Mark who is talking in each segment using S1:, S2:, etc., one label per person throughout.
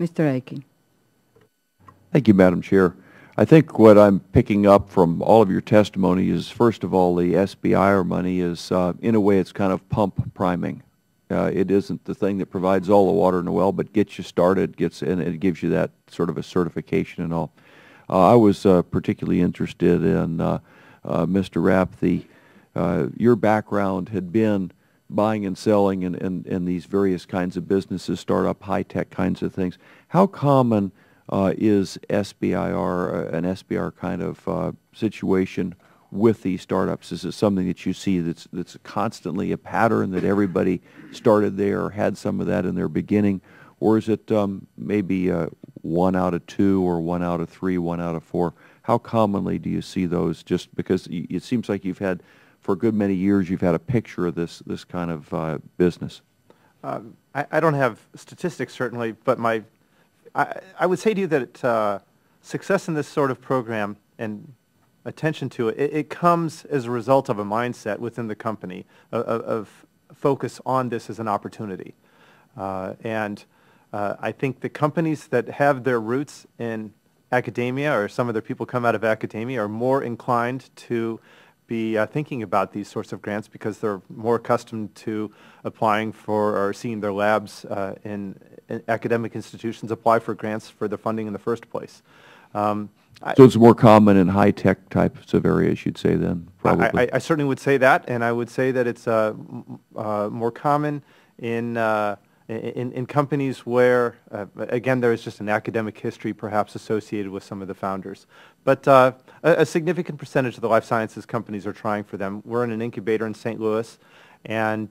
S1: Mr. Akin.
S2: Thank you, Madam Chair. I think what I'm picking up from all of your testimony is, first of all, the SBIR money is, in a way, it's kind of pump priming. It isn't the thing that provides all the water in the well, but gets you started, and it gives you that sort of a certification and all. I was particularly interested in, Mr. Rapp, your background had been buying and selling in these various kinds of businesses, startup, high-tech kinds of things. How common is SBIR, an SBIR kind of situation with these startups? Is it something that you see that's constantly a pattern, that everybody started there or had some of that in their beginning? Or is it maybe 1 out of 2 or 1 out of 3, 1 out of 4? How commonly do you see those? Just because it seems like you've had, for a good many years, you've had a picture of this kind of business.
S3: I don't have statistics, certainly, but I would say to you that success in this sort of program and attention to it, it comes as a result of a mindset within the company of focus on this as an opportunity. I think the companies that have their roots in academia, or some of their people come out of academia, are more inclined to be thinking about these sorts of grants because they're more accustomed to applying for or seeing their labs in academic institutions apply for grants for the funding in the first place.
S2: So it's more common in high-tech types of areas, you'd say, then, probably?
S3: I certainly would say that, and I would say that it's more common in companies where, again, there is just an academic history perhaps associated with some of the founders. But a significant percentage of the life sciences companies are trying for them. We're in an incubator in St. Louis, and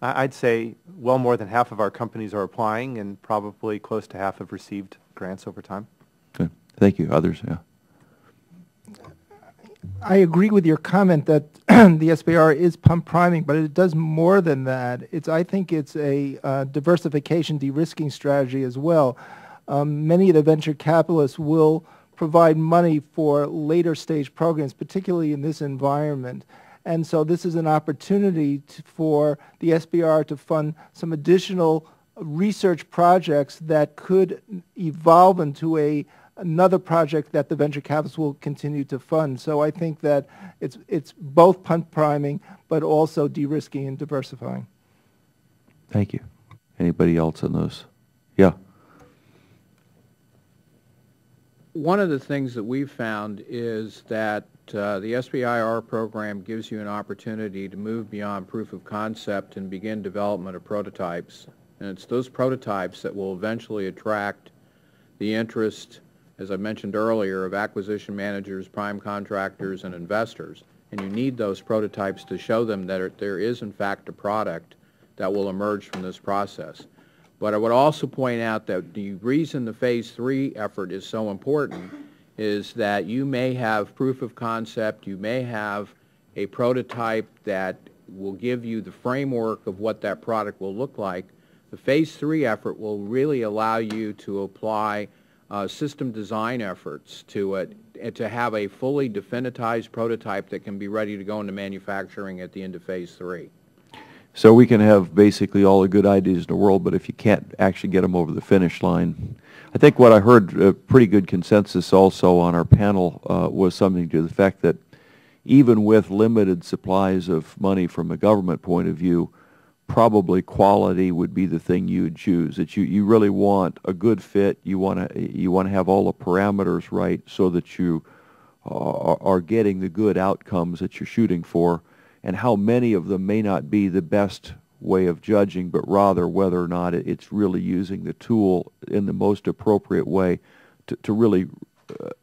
S3: I'd say well more than half of our companies are applying, and probably close to half have received grants over time.
S2: Okay. Thank you. Others? Yeah.
S4: I agree with your comment that the SBIR is pump priming, but it does more than that. I think it's a diversification de-risking strategy as well. Many of the venture capitalists will provide money for later stage programs, particularly in this environment. And so this is an opportunity for the SBIR to fund some additional research projects that could evolve into another project that the venture capitalists will continue to fund. So I think that it's both pump priming, but also de-risking and diversifying.
S2: Thank you. Anybody else on those? Yeah.
S5: One of the things that we've found is that the SBIR program gives you an opportunity to move beyond proof of concept and begin development of prototypes. And it's those prototypes that will eventually attract the interest, as I mentioned earlier, of acquisition managers, prime contractors, and investors. And you need those prototypes to show them that there is, in fact, a product that will emerge from this process. But I would also point out that the reason the Phase 3 effort is so important is that you may have proof of concept, you may have a prototype that will give you the framework of what that product will look like. The Phase 3 effort will really allow you to apply system design efforts to it, and to have a fully definitized prototype that can be ready to go into manufacturing at the end of Phase 3.
S2: So we can have basically all the good ideas in the world, but if you can't actually get them over the finish line. I think what I heard, pretty good consensus also on our panel, was something to the effect that even with limited supplies of money from a government point of view, probably quality would be the thing you would choose. That you really want a good fit. You want to have all the parameters right so that you are getting the good outcomes that you're shooting for. And how many of them may not be the best way of judging, but rather whether or not it's really using the tool in the most appropriate way to really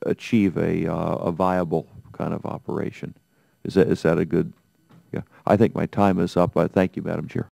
S2: achieve a viable kind of operation. Is that a good? Yeah. I think my time is up. Thank you, Madam Chair.